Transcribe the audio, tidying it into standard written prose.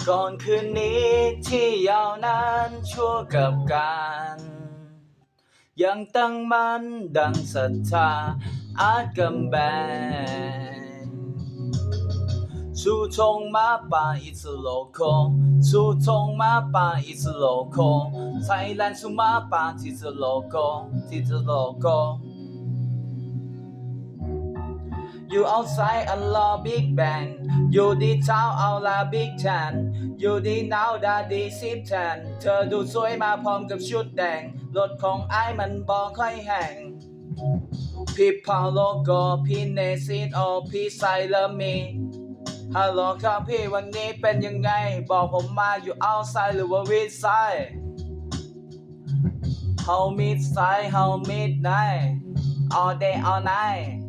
ก่อนคืนนี้ที่ยาวนานชั่วกับการยังตั้งมั่นดังศรัทธาอาจกำแบงชูธงมาป่าอิสโลโคชูธงมาป่าอิสโลโคไทยแลนด์สุมาป่าที่สโลโกที่สโลโก You outside Allah Big Bang อยู่ดีเช้าเอาลา Big Ten อยู่ดีหนาวดาดี10 10เธอดูสวยมาพร้อมกับชุดแดงรถของไอ้มันบอกค่อยแห้งพี่พาวโลโกพี่เนซินโอพี่ไซเลอร์มีฮัลโหลครับพี่วันนี้เป็นยังไงบอกผมมาอยู่ outside หรือว่า inside How midnight How midnight all day all night